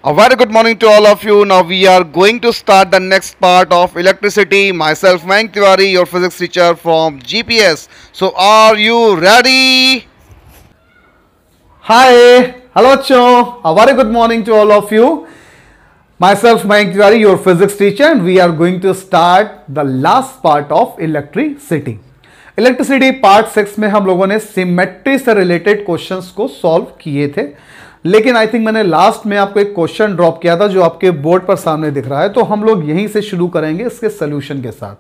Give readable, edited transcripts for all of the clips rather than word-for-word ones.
A very good morning to all of you. Now we are going to start the next part of electricity. Myself, Mayank Tiwari, your physics teacher from GPS. So are you ready? Hi, hello bachcho. A very good morning to all of you. Myself Mayank Tiwari, your physics teacher, and we are going to start the last part of electricity. Electricity part 6 में हम लोगों ने symmetry से related questions को solve किए थे, लेकिन I think मैंने लास्ट में आपको एक क्वेश्चन ड्रॉप किया था जो आपके बोर्ड पर सामने दिख रहा है, तो हम लोग यहीं से शुरू करेंगे इसके सोल्यूशन के साथ।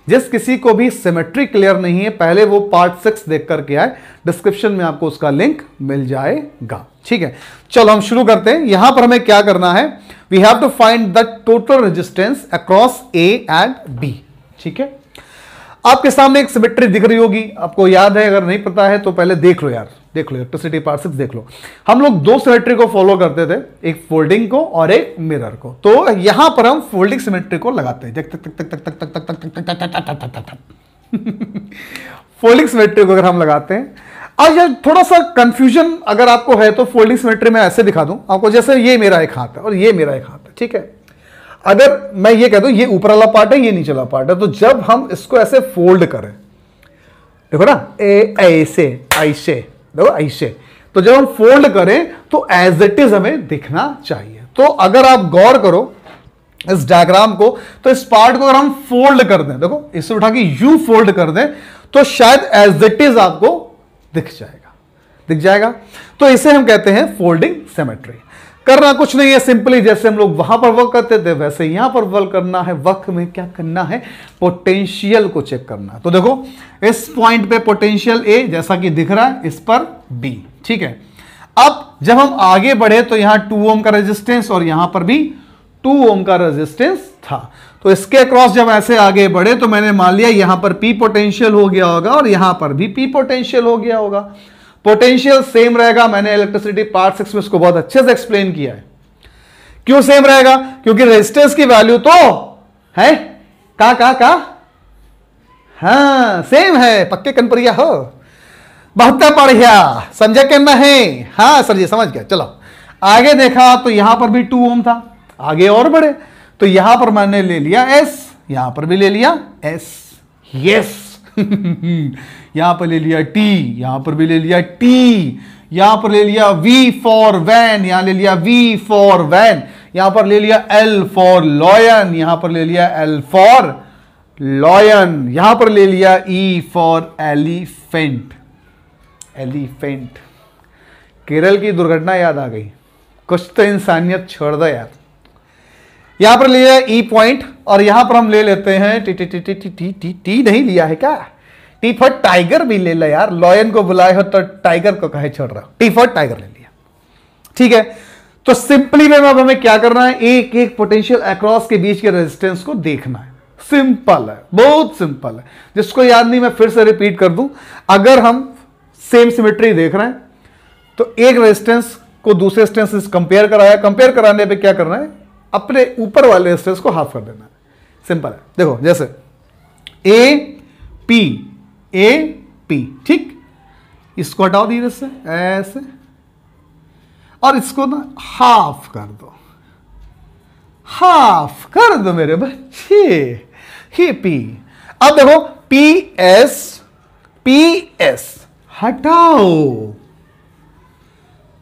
जिस किसी को भी सिमेट्री क्लियर नहीं है, पहले वो पार्ट 6 देख करके आए, डिस्क्रिप्शन में आपको उसका लिंक मिल जाएगा। ठीक है, चलो हम शुरू करते हैं। यहां पर हमें क्या करना है, we have to find the total resistance across A and B. ठीक है, आपके सामने एक सिमेट्री दिख रही होगी, आपको याद है, अगर नहीं पता है तो पहले देख लो यार, देख लो इलेक्ट्रिसिटी पार्ट 6 देख लो। हम लोग दो सिमेट्री को फॉलो करते थे, एक फोल्डिंग को और एक मिरर को। तो यहां पर हम फोल्डिंग सिमेट्री को लगाते हैं, फोल्डिंग सिमेट्री को अगर हम लगाते हैं। आज यार थोड़ा सा कंफ्यूजन अगर आपको है तो फोल्डिंग सिमेट्री में ऐसे दिखा दूं आपको, जैसे ये मेरा एक हाथ है और ये मेरा एक हाथ है। ठीक है, अगर मैं ये कह दूं ये ऊपर वाला पार्ट है, ये नीचे वाला पार्ट है, तो जब हम इसको ऐसे फोल्ड करें, देखो ना, ऐसे ऐसे देखो ऐसे, तो जब हम फोल्ड करें तो एज इट इज हमें दिखना चाहिए। तो अगर आप गौर करो इस डायग्राम को, तो इस पार्ट को अगर हम फोल्ड कर दें, देखो इसे उठा के यू फोल्ड कर दें, तो शायद एज इट इज आपको दिख जाएगा। तो इसे हम कहते हैं फोल्डिंग सिमेट्री। करना कुछ नहीं है, सिंपली जैसे हम लोग वहां पर वर्क करते थे वैसे यहां पर वर्क करना है। वर्क में क्या करना है, पोटेंशियल को चेक करना है। तो देखो इस पॉइंट पे पोटेंशियल ए जैसा कि दिख रहा है, इस पर बी। ठीक है, अब जब हम आगे बढ़े तो यहां 2 ओम का रेजिस्टेंस और यहां पर भी 2 ओम का रेजिस्टेंस था। तो इसके अक्रॉस जब ऐसे आगे बढ़े तो मैंने मान लिया यहां पर पी पोटेंशियल हो गया होगा और यहां पर भी पी पोटेंशियल हो गया होगा। पोटेंशियल सेम रहेगा, मैंने इलेक्ट्रिसिटी पार्ट 6 में इसको बहुत अच्छे से एक्सप्लेन किया है। क्यों सेम रहेगा, क्योंकि रेजिस्टेंस की वैल्यू तो है का हाँ सेम है, पक्के कनपरिया हो, बहुत बढ़िया, समझे कि नहीं? हाँ सर जी समझ गया। चलो आगे देखा तो यहां पर भी 2 ओम था, आगे और बढ़े तो यहां पर मैंने ले लिया एस, यहां पर भी ले लिया एस, यस यहां पर ले लिया टी, यहां पर भी ले लिया टी, यहां पर ले लिया वी फॉर वैन, यहां ले लिया वी फॉर वैन, यहां पर ले लिया एल फॉर लॉयन, यहां पर ले लिया एल फॉर लॉयन, यहां पर ले लिया E for elephant. Elephant, Kerala की दुर्घटना याद आ गई, कुछ तो इंसानियत छोड़ दो यार। यहां पर लिया ई पॉइंट और यहां पर हम ले लेते हैं T T T T T T T T नहीं लिया है क्या, टी फॉर टाइगर भी ले लो यार, लॉयन को बुलाए हो तो टाइगर को कहे छोड़ रहा हो, टी फॉर टाइगर ले लिया। ठीक है, तो सिंपली में अब हमें क्या करना है, एक एक पोटेंशियल अक्रॉस के बीच के रेजिस्टेंस को देखना है। सिंपल है, बहुत सिंपल है। जिसको याद नहीं मैं फिर से रिपीट कर दूं, अगर हम सेम सिमेट्री देख रहे हैं तो एक रेजिस्टेंस को दूसरे रेजिस्टेंस से कंपेयर कराया, कंपेयर कराने पे क्या करना है, अपने ऊपर वाले रेजिस्टेंस को हाफ कर देना है। सिंपल है, देखो जैसे ए पी, ठीक, इसको हटाओ धीरे से ऐसे और इसको ना हाफ कर दो मेरे बच्चे, ही पी। अब देखो पी एस हटाओ,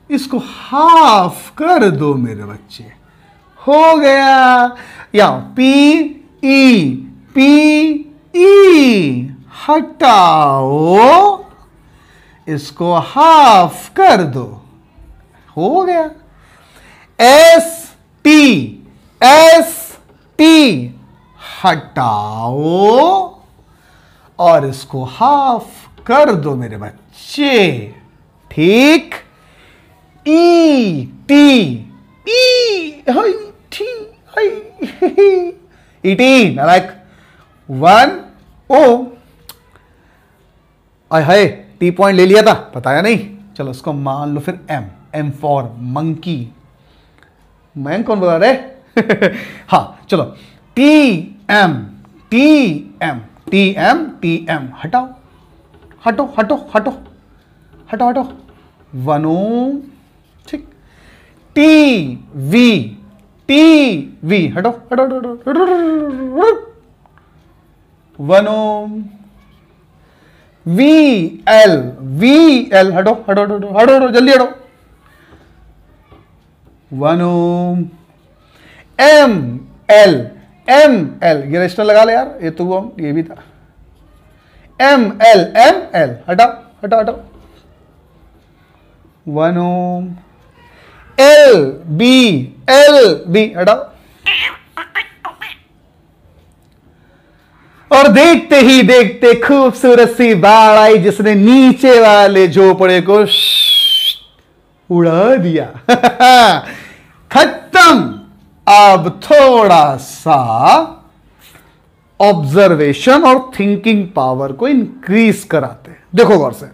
इसको हाफ कर दो मेरे बच्चे, हो गया। या पी ई हटाओ, इसको हाफ कर दो, हो गया। एस टी हटाओ और इसको हाफ कर दो मेरे बच्चे, ठीक। ई टी लाइक 1 ओम। हाय टी पॉइंट ले लिया था, बताया नहीं, चलो इसको मान लो फिर एम फॉर मंकी। मैं कौन बता रहे हाँ चलो टी एम हटाओ, हटो 1 ओम, ठीक। टी वी हटो हटो हटो हटो 1 ओम वी एल हटो हटो हटो हटो हटो जल्दी हटो 1 ओम एम एल ये रजिस्टर लगा ले यार, ये तो ये भी था एम एल हटा हटा हटा 1 ओम एल बी हटाओ। और देखते ही देखते खूबसूरत सी बाढ़ आई जिसने नीचे वाले झोपड़े को उड़ा दिया। खत्म। अब थोड़ा सा ऑब्जर्वेशन और थिंकिंग पावर को इंक्रीज कराते हैं। देखो गौर से,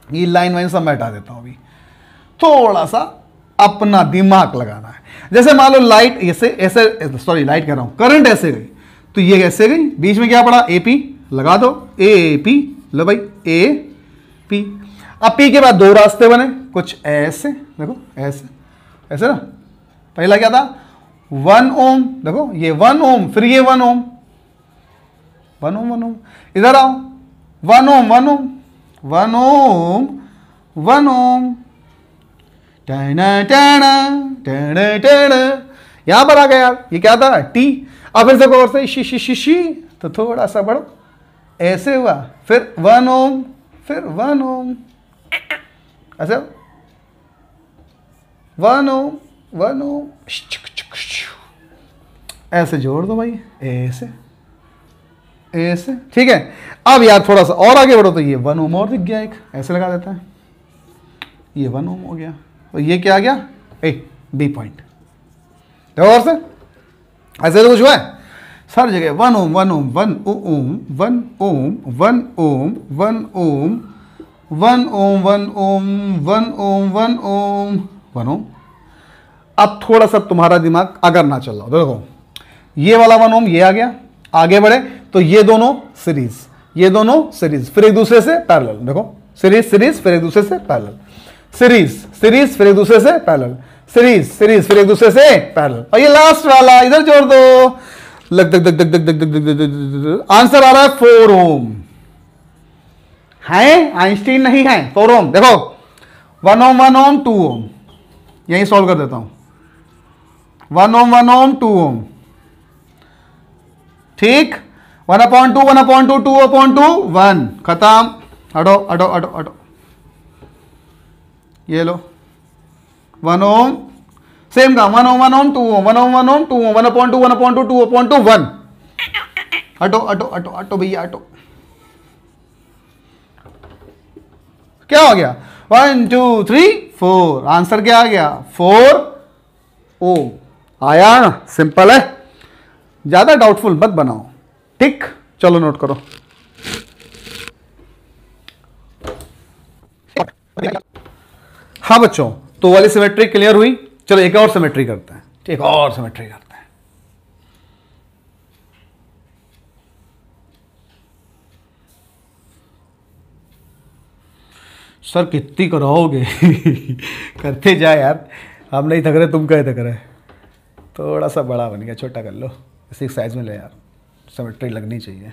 ये लाइन वाइन सब मैं हटा देता हूं अभी। थोड़ा सा अपना दिमाग लगाना है। जैसे मान लो लाइट ऐसे सॉरी लाइट कह रहा हूं, करंट ऐसे गई तो ये ऐसे गई, बीच में क्या पड़ा एपी लगा दो, एपी लो भाई एपी। अब पी के बाद दो रास्ते बने, कुछ ऐसे देखो ऐसे ना। पहला क्या था 1 ओम, देखो ये 1 ओम, फिर ये 1 ओम, 1 ओम 1 ओम। इधर आओ 1 ओम 1 ओम 1 ओम 1 ओम यहां पर आ गया यार। ये क्या था टी। अब फिर से गौर से शी तो थोड़ा सा बढ़ो, ऐसे हुआ, फिर 1 ओम, फिर 1 ओम, ऐसे 1 ओम 1 ओम, ऐसे जोड़ दो भाई, ऐसे ठीक है। अब यार थोड़ा सा और आगे बढ़ो तो ये 1 ओम और दिख गया एक, ऐसे लगा देता है, ये 1 ओम हो गया। और ये क्या आ गया बी पॉइंट। देखो और से ऐसे तो कुछ हुआ है सर जगह 1 ओम 1 ओम 1 ओम 1 ओम 1 ओम 1 ओम 1 ओम 1 ओम 1 ओम 1 ओम 1 ओम। अब थोड़ा सा तुम्हारा दिमाग अगर ना चल रहा हो, देखो ये वाला 1 ओम ये आ गया, आगे बढ़े तो ये दोनों सीरीज फिर एक दूसरे से पैरेलल। देखो सीरीज फिर एक दूसरे से पैरेलल, सीरीज फिर एक दूसरे से पैरेलल, सीरीज फिर एक दूसरे से पैरेलल। और ये लास्ट वाला इधर जोड़ दो, लग दग दग दग दग दग दग दग। आंसर आ रहा है 4 ओम। है आइंस्टीन नहीं है, 4 ओम। देखो 1 ओम 1 ओम 2 ओम, यही सॉल्व कर देता हूं। 1 ओम 1 ओम 2 ओम, ठीक। 1/2 1/2 2/2 1 खत्म। हटो हटो हटो हटो, ये लो 1 ओम सेम का 1 ओम 1 ओम 2 ओम 1 ओम 1 ओम 2 ओम 1/2 1/2 2/2 1। हटो हटो हटो हटो भैया हटो। क्या हो गया 1 2 3 4। आंसर क्या आ गया 4 ओम आया ना। सिंपल है, ज्यादा डाउटफुल मत बनाओ, ठीक। चलो नोट करो। हाँ बच्चों, तो वाली सिमेट्री क्लियर हुई। चलो एक और सिमेट्री करते हैं, एक और सिमेट्री करते हैं। सर कितनी कराओगे करते जाए यार, हम नहीं थक रहे, तुम कहे थक रहे। थोड़ा सा बड़ा बन गया, छोटा कर लो, इसी साइज में ले यार, सिमेट्री लगनी चाहिए।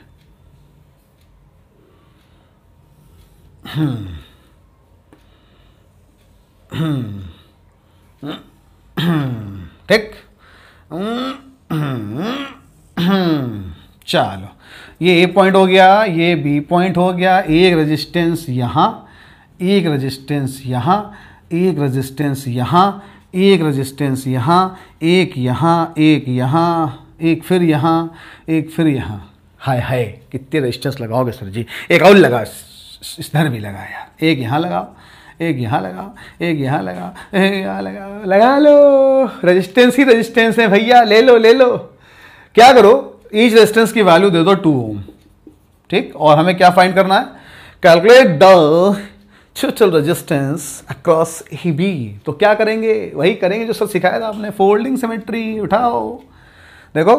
ठीक। चलो ये ए पॉइंट हो गया, ये बी पॉइंट हो गया। एक रेजिस्टेंस यहाँ, एक रेजिस्टेंस यहाँ, एक रेजिस्टेंस यहाँ, एक रेजिस्टेंस यहाँ, एक यहाँ, एक यहाँ, एक फिर यहाँ, एक फिर यहाँ। हाय हाय कितने रेजिस्टेंस लगाओगे सर जी। एक और लगा, इधर भी लगा यार, एक यहाँ लगाओ, एक यहाँ लगाओ, एक यहाँ लगाओ, एक यहाँ लगाओ, लगा लो। रेजिस्टेंस ही रेजिस्टेंस है भैया, ले लो ले लो। क्या करो, ईच रेजिस्टेंस की वैल्यू दे दो 2 ओम, ठीक। और हमें क्या फाइंड करना है, calculate the total resistance across A B. तो क्या करेंगे, वही करेंगे जो सर सिखाया था आपने, फोल्डिंग सिमेट्री। उठाओ, देखो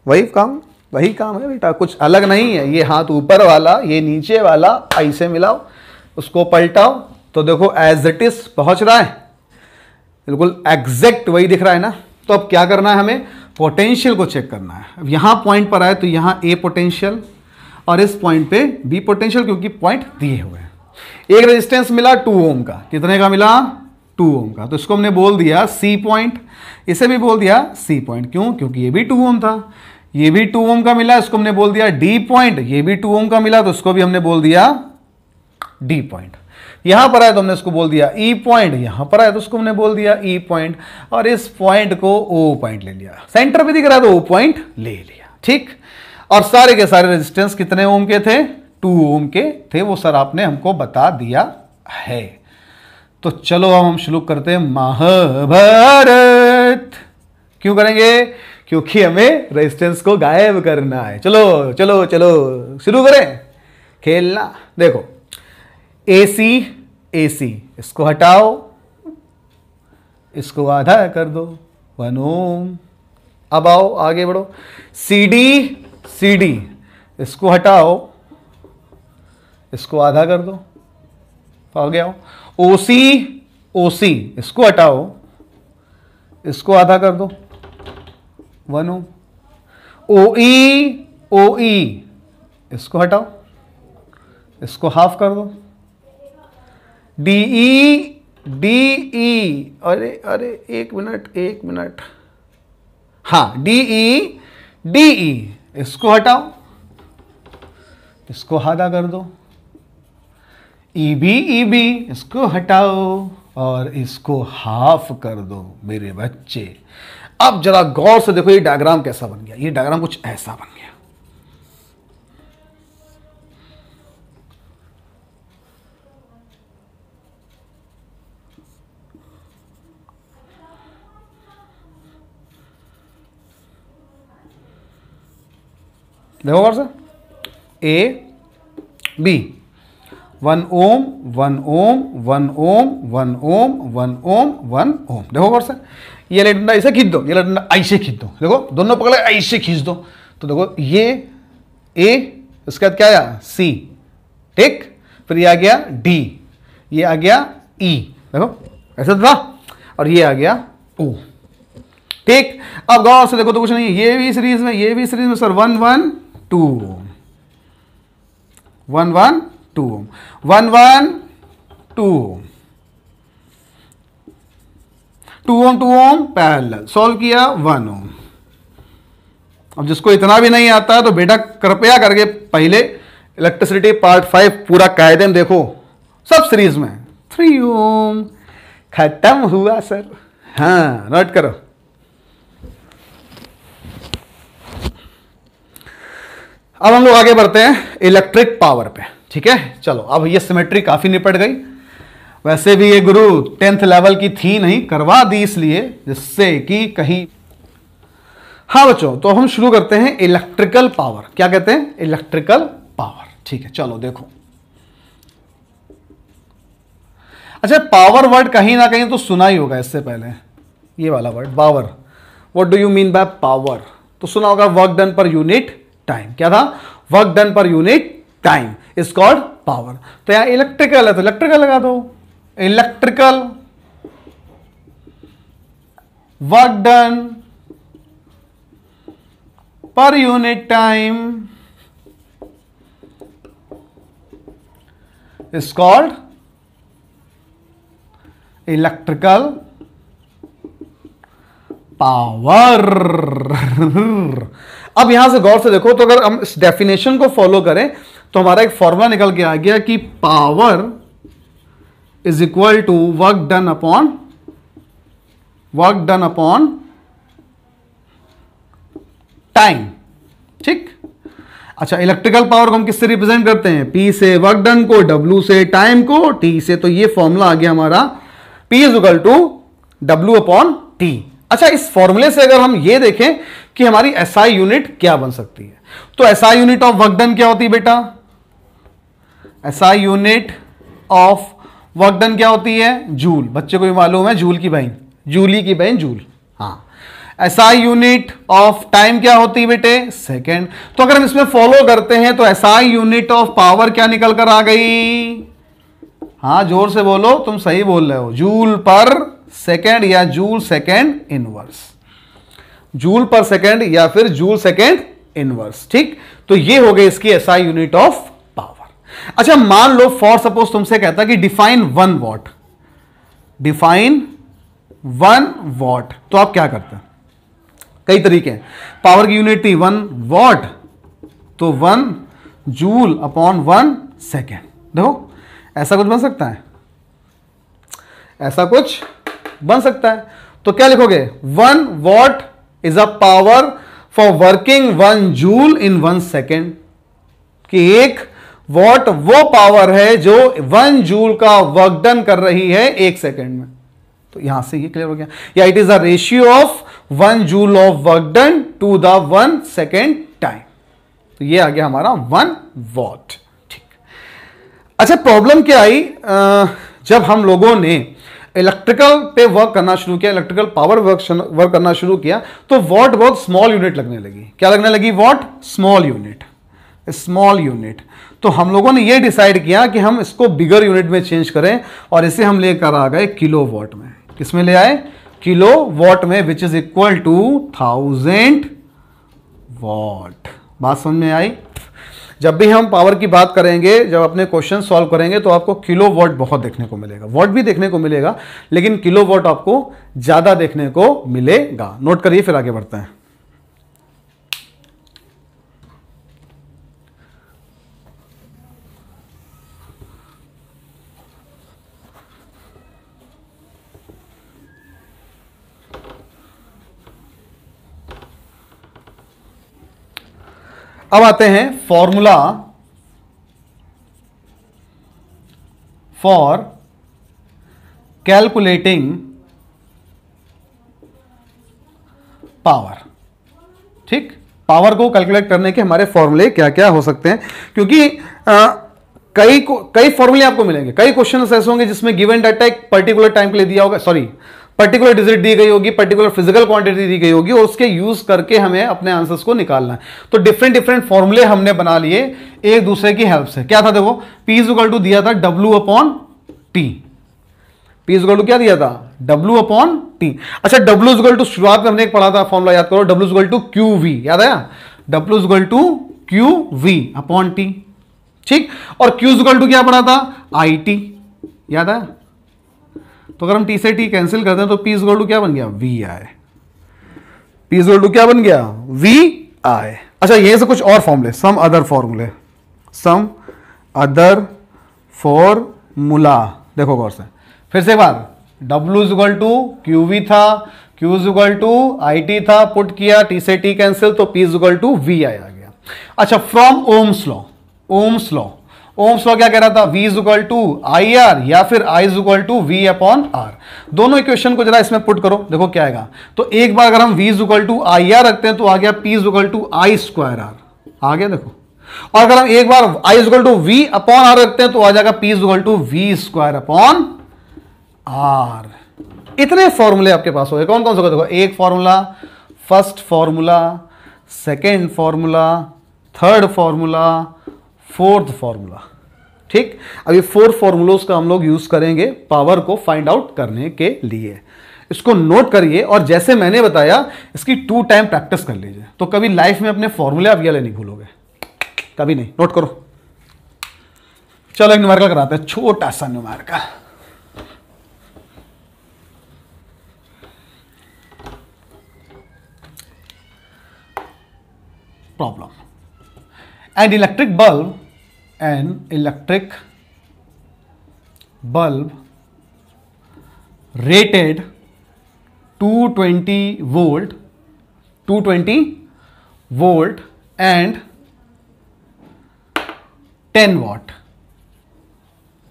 वही काम है बेटा, कुछ अलग नहीं है। ये हाथ ऊपर वाला, ये नीचे वाला, ऐसे मिलाओ, उसको पलटाओ तो देखो एज इट इज पहुंच रहा है। बिल्कुल एग्जैक्ट वही दिख रहा है ना। तो अब क्या करना है, हमें पोटेंशियल को चेक करना है। अब यहां पॉइंट पर आए तो यहां ए पोटेंशियल और इस पॉइंट पे बी पोटेंशियल, क्योंकि पॉइंट दिए हुए हैं। एक रेजिस्टेंस मिला 2 ओम का, कितने का मिला 2 ओम का, तो इसको हमने बोल दिया सी पॉइंट, इसे भी बोल दिया सी पॉइंट। क्यों? क्योंकि ये भी 2 ओम था, ये भी 2 ओम का मिला, इसको हमने बोल दिया डी पॉइंट। ये भी 2 ओम का मिला तो इसको भी हमने बोल दिया डी पॉइंट। यहां पर आए तो हमने इसको बोल दिया ई पॉइंट, यहां पर आए तो उसको हमने बोल दिया ई पॉइंट, और इस पॉइंट को ओ पॉइंट ले लिया। सेंटर पे दिख रहा है तो ओ पॉइंट ले लिया। ठीक, और सारे के सारे रेजिस्टेंस कितने ओम के थे? 2 ओम के थे। वो सर आपने हमको बता दिया है। तो चलो अब हम शुरू करते हैं महाभारत। क्यों करेंगे? क्योंकि हमें रेजिस्टेंस को गायब करना है। चलो चलो चलो शुरू करें खेलना। देखो एसी एसी, इसको हटाओ, इसको आधा कर दो 1 ओम। अब आओ आगे बढ़ो, सीडी सीडी, इसको हटाओ, इसको आधा कर दो, आ गया। ओसी ओसी, इसको हटाओ, इसको आधा कर दो 1 ओम। ओई ओई, इसको हटाओ, इसको हाफ कर दो। डीई डीई, अरे अरे एक मिनट, हाँ डीई डीई, इसको हटाओ, इसको आधा कर दो। ईबी ईबी, इसको हटाओ और इसको हाफ कर दो मेरे बच्चे। अब जरा गौर से देखो ये डायग्राम कैसा बन गया। ये डायग्राम कुछ ऐसा बन गया। देखो गौर से, ए बी, 1 ओम 1 ओम 1 ओम 1 ओम 1 ओम 1 ओम। देखो गौर से, ये वाला डंडा ऐसे खींच दो, ये वाला डंडा ऐसे खींच दो। देखो दोनों पकड़े ऐसे खींच दो, तो देखो ये ए, उसके बाद क्या आया सी, ठीक, फिर ये आ गया डी, ये आ गया ई, देखो ऐसे था, और ये आ गया ओ। ठीक, अब गौर से देखो तो कुछ नहीं है, ये भी सीरीज में, ये भी सीरीज में सर 1 1 2 1 1 2 1 1 2 2 ओम 2 ओम पैरेलल, सॉल्व किया 1 ओम। अब जिसको इतना भी नहीं आता है तो बेटा कृपया करके पहले इलेक्ट्रिसिटी पार्ट 5 पूरा कायदे में देखो, सब सीरीज में। 3 ओम खत्म हुआ सर। हाँ नोट करो। अब हम लोग आगे बढ़ते हैं इलेक्ट्रिक पावर पे। ठीक है, चलो अब ये सिमेट्री काफी निपट गई। वैसे भी ये गुरु 10th लेवल की थी नहीं, करवा दी इसलिए जिससे कि कहीं। हाँ बच्चों, तो हम शुरू करते हैं इलेक्ट्रिकल पावर। क्या कहते हैं? Electrical power. ठीक है, चलो देखो। अच्छा, पावर वर्ड कहीं ना कहीं तो सुना ही होगा इससे पहले, ये वाला word power. What do you mean by power? तो सुना होगा work done per unit time. क्या था? Work done per unit time is called power. तो यहां इलेक्ट्रिकल है तो इलेक्ट्रिकल लगा दो। Electrical work done per unit time is called electrical power. अब यहां से गौर से देखो, तो अगर हम इस डेफिनेशन को फॉलो करें तो हमारा एक फॉर्मूला निकल के आ गया कि power is equal to work done upon time. ठीक, अच्छा, इलेक्ट्रिकल पावर को हम किससे रिप्रेजेंट करते हैं? P से वर्क डन को, W से टाइम को, T से। तो ये फॉर्मूला आ गया हमारा P is equal to W upon T। अच्छा, इस फॉर्मूले से अगर हम ये देखें कि हमारी SI यूनिट क्या बन सकती है, तो SI unit of work done क्या होती है बेटा? SI unit of work done क्या होती है? जूल। बच्चे को भी मालूम है, जूल की बहन, जूली की बहन जूल। हाँ, SI यूनिट ऑफ टाइम क्या होती है बेटे? सेकेंड। तो अगर हम इसमें फॉलो करते हैं तो SI यूनिट ऑफ पावर क्या निकल कर आ गई? हाँ जोर से बोलो, तुम सही बोल रहे हो, जूल पर सेकेंड या जूल सेकेंड इनवर्स, जूल पर सेकेंड या फिर जूल सेकेंड इनवर्स। ठीक, तो ये हो गई इसकी एसआई यूनिट ऑफ पावर। अच्छा मान लो फॉर सपोज तुमसे कहता कि डिफाइन 1 वॉट, डिफाइन 1 वॉट, तो आप क्या करते हैं? कई तरीके हैं। पावर की यूनिट थी 1 वॉट, तो 1 जूल अपॉन 1 सेकेंड। देखो ऐसा कुछ बन सकता है, ऐसा कुछ बन सकता है। तो क्या लिखोगे? 1 what is a power for working 1 joule in 1 second, कि 1 वॉट वो पावर है जो 1 जूल का वर्क डन कर रही है 1 सेकेंड में। तो यहां से ये क्लियर हो गया, या it is a ratio of 1 joule of work done to the 1 second time. तो ये आ गया हमारा 1 वॉट। ठीक, अच्छा प्रॉब्लम क्या आई? जब हम लोगों ने इलेक्ट्रिकल पे वर्क करना शुरू किया, इलेक्ट्रिकल पावर वर्क करना शुरू किया, तो वॉट बहुत स्मॉल यूनिट लगने लगी। क्या लगने लगी? What small unit, small unit. तो हम लोगों ने ये डिसाइड किया कि हम इसको बिगर यूनिट में चेंज करें, और इसे हम लेकर आ गए किलो वॉट में। किसमें ले आए? किलो वॉट में, which is equal to 1000 watt. बात समझ में आई? जब भी हम पावर की बात करेंगे, जब अपने क्वेश्चन सॉल्व करेंगे, तो आपको किलो वॉट बहुत देखने को मिलेगा, वॉट भी देखने को मिलेगा, लेकिन किलो वॉट आपको ज्यादा देखने को मिलेगा। नोट करिए, फिर आगे बढ़ते हैं। अब आते हैं फॉर्मूला फॉर कैलकुलेटिंग पावर। ठीक, पावर को कैलकुलेट करने के हमारे फॉर्मूले क्या क्या हो सकते हैं, क्योंकि कई फॉर्मूले आपको मिलेंगे, कई क्वेश्चन ऐसे होंगे जिसमें गिवन डाटा एक पर्टिकुलर टाइम के लिए दिया होगा, सॉरी पर्टिकुलर डिजिट दी गई होगी, पर्टिकुलर फिजिकल क्वांटिटी दी गई होगी, और उसके यूज करके हमें अपने आंसर्स को निकालना है। तो डिफरेंट डिफरेंट फॉर्मूले हमने बना लिए एक दूसरे की हेल्प से। क्या था? देखो, P इज इक्वल टू दिया था W upon T। P is equal to क्या दिया था? W upon T। अच्छा, W इज इक्वल टू, शुरुआत में हमने एक पढ़ा था फॉर्मूला, याद करो, W is equal to QV, याद आया? W is equal to QV upon T। ठीक, और Q इज इक्वल टू क्या पढ़ा था? IT, याद आया? तो अगर हम T से T कैंसिल करते हैं तो P इज इक्वल टू क्या बन गया? VI। P is equal to क्या बन गया? VI। अच्छा, यहीं से कुछ और फॉर्मूले, सम अदर फॉर्मूले, सम अदर फॉर्मूला। देखो गौर से, फिर से एक बार, W is equal to QV था, Q is equal to IT था, पुट किया, T से T कैंसिल, तो P is equal to VI आ गया। अच्छा, from Ohm's law, Ohm's law, Ohm's law क्या कह रहा था? V is equal to IR या फिर I is equal to V upon R। दोनों इक्वेशन को जरा इसमें पुट करो, देखो क्या आएगा। तो एक बार अगर हम V is equal to IR रखते हैं तो आ गया P is equal to I square R, आ गया देखो। और अगर हम एक बार I is equal to V upon R रखते हैं तो आ जाएगा P is equal to V square upon R। इतने फॉर्मूले आपके पास हो गए। कौन कौन से? देखो, एक formula, first formula, second formula, third formula, fourth formula. ठीक, अब ये 4 फॉर्मूलोज का हम लोग यूज करेंगे पावर को फाइंड आउट करने के लिए। इसको नोट करिए, और जैसे मैंने बताया इसकी 2 टाइम प्रैक्टिस कर लीजिए, तो कभी लाइफ में अपने फॉर्मूले आप ये नहीं भूलोगे, कभी नहीं। नोट करो। चलो एक न्यूमेरिकल कराते हैं, छोटा सा numerical. Problem, an electric bulb rated 220 volt and 10 watt,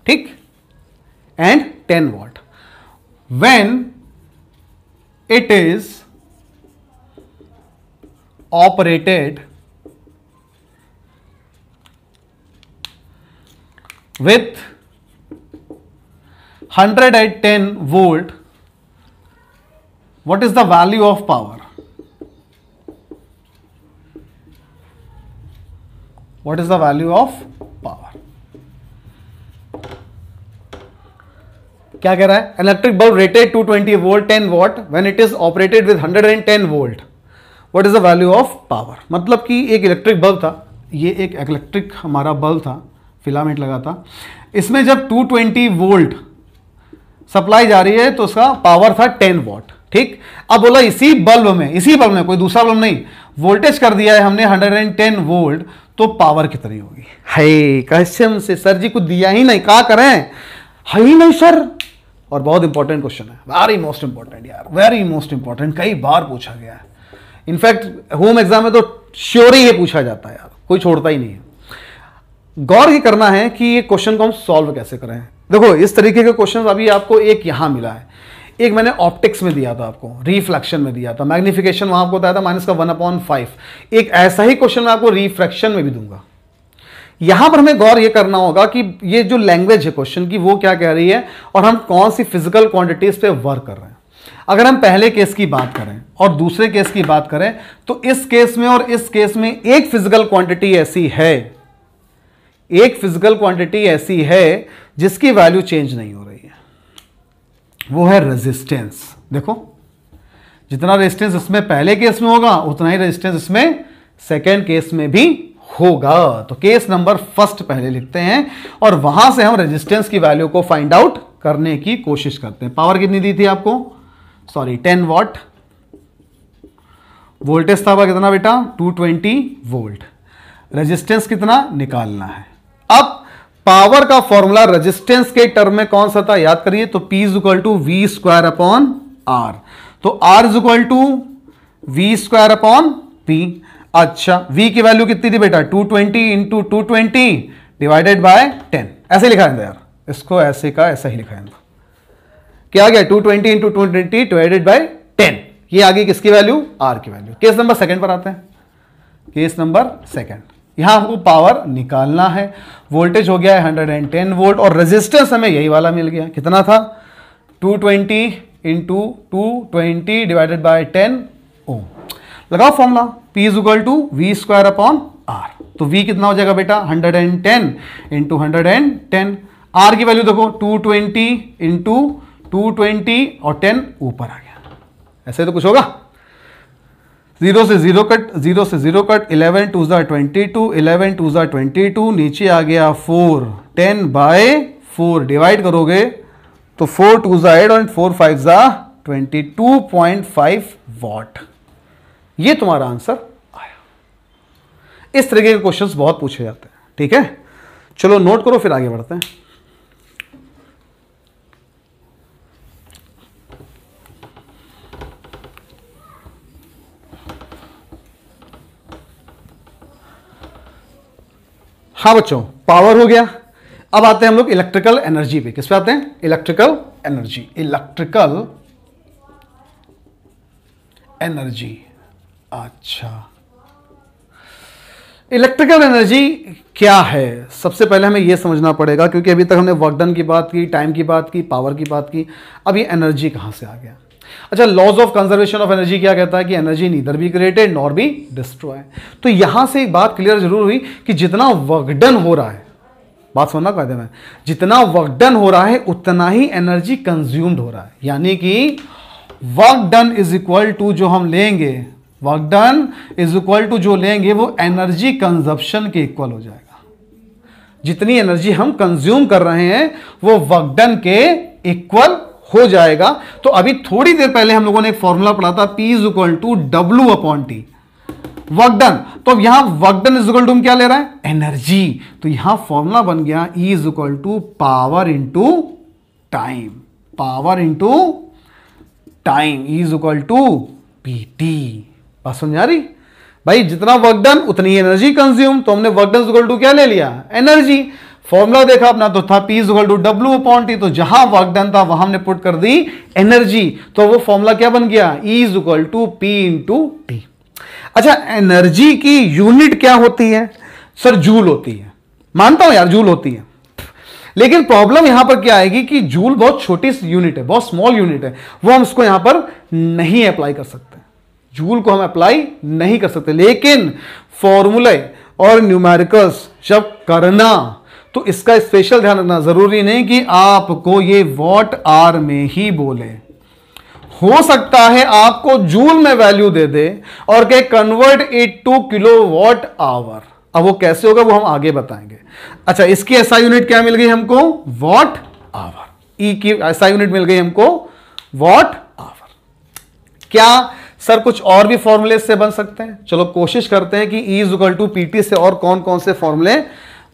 ठीक, and 10 watt, when it is operated with 110 volt, what is the value of power? What is the value of power? क्या कह रहा है, electric bulb rated 220 volt 10 what when it is operated with 110 volt, what is the value of power. मतलब कि एक electric bulb था, ये एक इलेक्ट्रिक हमारा बल्ब था, फिलामेंट लगा था, इसमें जब 220 वोल्ट सप्लाई जा रही है तो उसका पावर था 10 वॉट। ठीक, अब बोला इसी बल्ब में कोई दूसरा बल्ब नहीं, वोल्टेज कर दिया है हमने 110 वोल्ट, तो पावर कितनी होगी। है कसम से सर जी को दिया ही नहीं, क्या करें, है ही नहीं सर। और बहुत इंपॉर्टेंट क्वेश्चन है, वेरी मोस्ट इंपॉर्टेंट यार, वेरी मोस्ट इंपॉर्टेंट, कई बार पूछा गया है। इनफैक्ट होम एग्जाम में तो श्योर ही ये पूछा जाता है यार, कोई छोड़ता ही नहीं है। गौर ही करना है कि ये क्वेश्चन को हम सॉल्व कैसे करें। देखो इस तरीके के क्वेश्चन अभी आपको एक यहां मिला है, एक मैंने ऑप्टिक्स में दिया था आपको, रिफ्लेक्शन में दिया था, मैग्निफिकेशन वहां आपको बताया था -1/5। एक ऐसा ही क्वेश्चन मैं आपको रिफ्रैक्शन में भी दूंगा। यहां पर हमें गौर ये करना होगा कि ये जो लैंग्वेज है क्वेश्चन की वो क्या कह रही है और हम कौन सी फिजिकल क्वांटिटीज पे वर्क कर रहे हैं। अगर हम पहले केस की बात करें और दूसरे केस की बात करें तो इस केस में और इस केस में एक फिजिकल क्वांटिटी ऐसी है, एक फिजिकल क्वांटिटी ऐसी है जिसकी वैल्यू चेंज नहीं हो रही है, वो है रेजिस्टेंस। देखो जितना रेजिस्टेंस इसमें पहले केस में होगा उतना ही रेजिस्टेंस इसमें सेकेंड केस में भी होगा। तो केस नंबर फर्स्ट पहले लिखते हैं और वहां से हम रेजिस्टेंस की वैल्यू को फाइंड आउट करने की कोशिश करते हैं। पावर कितनी दी थी आपको, सॉरी 10 वॉट, वोल्टेज था कितना बेटा 220 वोल्ट, रेजिस्टेंस कितना निकालना है। अब पावर का फॉर्मूला रेजिस्टेंस के टर्म में कौन सा था याद करिए, तो P = V²/R, तो R = V²/P। अच्छा V की वैल्यू कितनी थी बेटा 220 × 220 डिवाइडेड बाय 10, ऐसे लिखा है यार, इसको ऐसे का ऐसा ही लिखा है। क्या आ गया 220 × 220 डिवाइडेड बाय 10, ये आ गई किसकी वैल्यू, R की वैल्यू। केस नंबर सेकंड पर आते हैं, केस नंबर सेकंड, यहां हमको पावर निकालना है, वोल्टेज हो गया है 110 वोल्ट और रेजिस्टेंस हमें यही वाला मिल गया, कितना था 220 × 220 डिवाइडेड बाय 10 ओम। लगाओ फॉर्मूला P = V²/R, तो V कितना हो जाएगा बेटा 110 × 110, R की वैल्यू देखो 220 × 220 और 10 ऊपर आ गया, ऐसे तो कुछ होगा। 0 से 0 कट, 0 से 0 कट, 11 2 ज़ा 22, 11 2 ज़ा 22, नीचे आ गया 4, 10/4 डिवाइड करोगे तो 4 2 ज़ा 8 और 4 5 ज़ा 22.5 वॉट, ये तुम्हारा आंसर आया। इस तरीके के क्वेश्चंस बहुत पूछे जाते हैं, ठीक है। चलो नोट करो फिर आगे बढ़ते हैं। हाँ बच्चों पावर हो गया, अब आते हैं हम लोग इलेक्ट्रिकल एनर्जी पे। किस पे आते हैं, इलेक्ट्रिकल एनर्जी। इलेक्ट्रिकल एनर्जी, अच्छा इलेक्ट्रिकल एनर्जी क्या है, सबसे पहले हमें यह समझना पड़ेगा, क्योंकि अभी तक हमने वर्क डन की बात की, टाइम की बात की, पावर की बात की, अब ये एनर्जी कहां से आ गया। अच्छा, laws of conservation of energy क्या कहता है कि energy neither be created nor be destroy. तो यहां से एक बात क्लियर जरूर हुई कि जितना वर्क डन हो रहा है, बात सुनना कहते हैं, जितना वर्क डन हो रहा है उतना ही एनर्जी कंज्यूम्ड हो रहा है। यानी कि work done is equal to जो हम लेंगे, work done is equal to जो लेंगे वो एनर्जी कंजप्शन के इक्वल हो जाएगा। जितनी एनर्जी हम कंज्यूम कर रहे हैं वो वर्क डन के इक्वल हो जाएगा। तो अभी थोड़ी देर पहले हम लोगों ने एक फॉर्मूला पढ़ा था P = W/T, वर्क डन। तो अब यहां work done is equal to क्या ले रहा है, एनर्जी। तो यहां फॉर्मूला बन गया E = power into time, power into time, E = PT। बात समझ आ रही भाई, जितना वर्क डन उतनी एनर्जी कंज्यूम, तो हमने work done is equal to क्या ले लिया, एनर्जी। फॉर्मूला देखा अपना तो था P = W/T, तो जहां वर्क डन था वहां हमने पुट कर दी एनर्जी, तो वो फॉर्मूला क्या बन गया, E = P × T। अच्छा, एनर्जी की यूनिट क्या होती है, सर जूल होती है, मानता हूं यार जूल होती है, लेकिन प्रॉब्लम यहां पर क्या आएगी कि जूल बहुत छोटी यूनिट है, बहुत स्मॉल यूनिट है, वो हम इसको यहां पर नहीं अप्लाई कर सकते, जूल को हम अप्लाई नहीं कर सकते। लेकिन फॉर्मूले और न्यूमेरिकल्स जब करना तो इसका स्पेशल ध्यान रखना, जरूरी नहीं कि आपको ये वॉट आवर में ही बोले, हो सकता है आपको जूल में वैल्यू दे दे और के convert it to kilowatt hour. अब वो कैसे होगा वो हम आगे बताएंगे। अच्छा, इसकी एसआई यूनिट क्या मिल गई हमको? Watt hour. ई की एसआई यूनिट मिल गई हमको वॉट आवर। क्या सर कुछ और भी फॉर्मूले से बन सकते हैं? चलो कोशिश करते हैं कि E is equal to PT से और कौन कौन से फॉर्मूले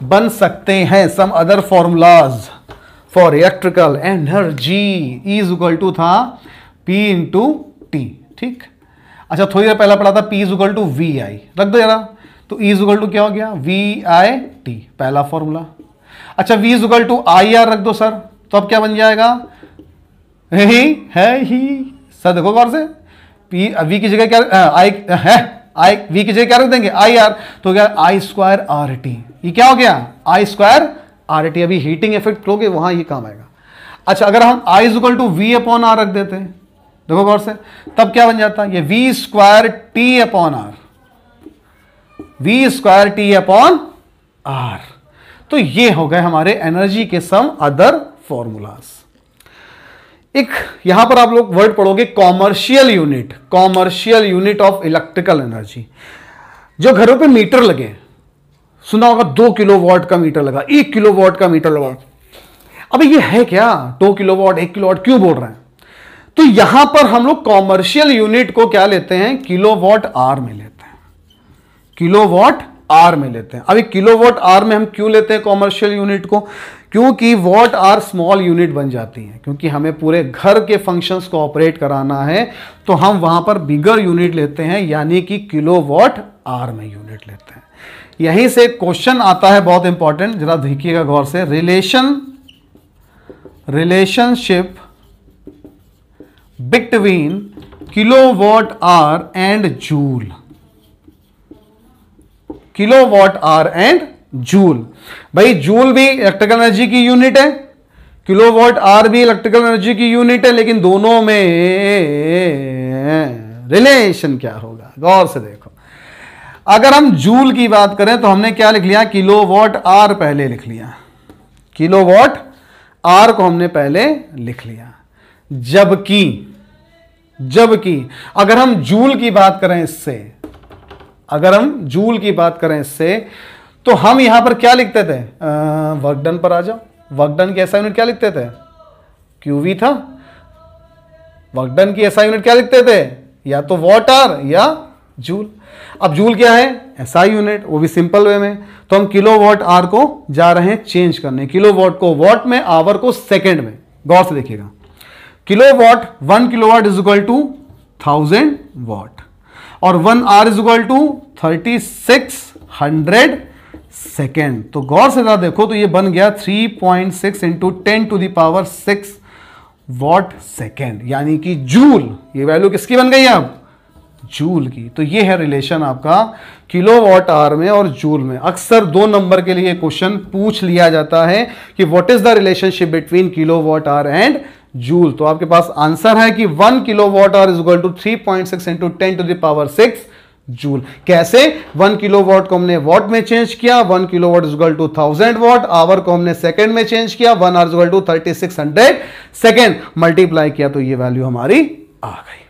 बन सकते हैं। Some other formulas for electrical energy. E is equal to था P इंटू टी, ठीक। अच्छा, थोड़ी देर पहला पढ़ा था P is equal to VI, रख दो जरा। तो E इज इक्वल टू क्या हो गया? VIT, पहला फॉर्मूला। अच्छा, V is equal to IR रख दो सर, तो अब क्या बन जाएगा? है ही सर, देखो गौर से, वी की जगह क्या वी की जगह क्या रख देंगे? IR, तो क्या I स्क्वायर RT। ये क्या हो गया? I square RT। अभी हीटिंग इफेक्ट लोगे वहां ये काम आएगा। अच्छा, अगर हम I is equal to V upon R रख देते हैं, देखो गौर से, तब क्या बन जाता है? ये V square T upon R, V square T upon R। तो ये हो गए हमारे एनर्जी के सम अदर फॉर्मूलाज। एक यहां पर आप लोग वर्ड पढ़ोगे commercial unit, commercial unit of electrical energy. जो घरों पे मीटर लगे, सुना होगा 2 किलोवाट का मीटर लगा, 1 किलोवाट का मीटर लगा। अबे ये है क्या? 2 किलोवाट 1 किलोवाट क्यों बोल रहे हैं? तो यहां पर हम लोग कॉमर्शियल यूनिट को क्या लेते हैं? किलोवाट आवर में लेते हैं, किलोवाट आवर में लेते हैं। अभी किलोवाट आवर में हम क्यों लेते हैं कॉमर्शियल यूनिट को? क्योंकि वॉट आवर स्मॉल यूनिट बन जाती है, क्योंकि हमें पूरे घर के फंक्शंस को ऑपरेट कराना है, तो हम वहां पर बिगर यूनिट लेते हैं, यानी कि किलोवाट आवर में यूनिट लेते हैं। यहीं से क्वेश्चन आता है बहुत इंपॉर्टेंट, जरा देखिएगा गौर से। Relationship between kilowatt hour and joule, kilowatt hour and joule. भाई जूल भी इलेक्ट्रिकल एनर्जी की यूनिट है, किलोवाट आवर भी इलेक्ट्रिकल एनर्जी की यूनिट है, लेकिन दोनों में रिलेशन क्या होगा? गौर से देखो। अगर हम जूल की बात करें तो हमने क्या लिख लिया? किलोवाट आवर पहले लिख लिया, किलोवाट आवर को हमने पहले लिख लिया। जबकि अगर हम जूल की बात करें इससे, अगर हम जूल की बात करें इससे, तो हम यहां पर क्या लिखते थे? वर्क डन पर आ जाओ। वर्क डन की एसआई यूनिट क्या लिखते थे? QV था। वर्क डन की एसआई यूनिट क्या लिखते थे? या तो वॉट आवर या जूल। अब जूल क्या है? एसआई यूनिट, वो भी सिंपल वे में। तो हम किलोवाट आवर को जा रहे हैं चेंज करने, किलोवाट को वॉट में, आवर को सेकंड में। गौर से देखिएगा, kilowatt 1 kilowatt is equal to 1000 watt और 1 hour is equal to 3600 second. तो गौर से जरा देखो, तो ये बन गया 3.6 into 10 to the power 6 watt second, यानी कि जूल। ये वैल्यू किसकी बन गई अब? जूल की। तो ये है रिलेशन आपका किलोवाट आवर में और जूल में। अक्सर 2 नंबर के लिए क्वेश्चन पूछ लिया जाता है कि what is the relationship between kilowatt hour and joule. तो आपके पास आंसर है कि 1 kilowatt hour is equal to 3.6 into 10 to the power 6 joule. कैसे? 1 किलोवाट को हमने वॉट में चेंज किया, 1 kilowatt is equal to 1000 watt, hour को हमने सेकंड में चेंज किया, 1 hour is equal to 3600 seconds, multiply किया तो ये वैल्यू हमारी आ गई।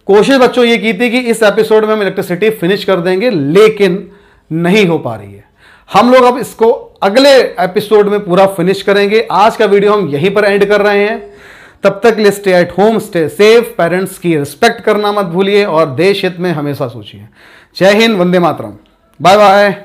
कोशिश बच्चों ये की थी कि इस एपिसोड में हम इलेक्ट्रिसिटी फिनिश कर देंगे, लेकिन नहीं हो पा रही है। हम लोग अब इसको अगले एपिसोड में पूरा फिनिश करेंगे। आज का वीडियो हम यहीं पर एंड कर रहे हैं। तब तक लिए stay at home, stay safe, parents की रिस्पेक्ट करना मत भूलिए और देश हित में हमेशा सोचिए। जय हिंद, वंदे मातरम, बाय बाय।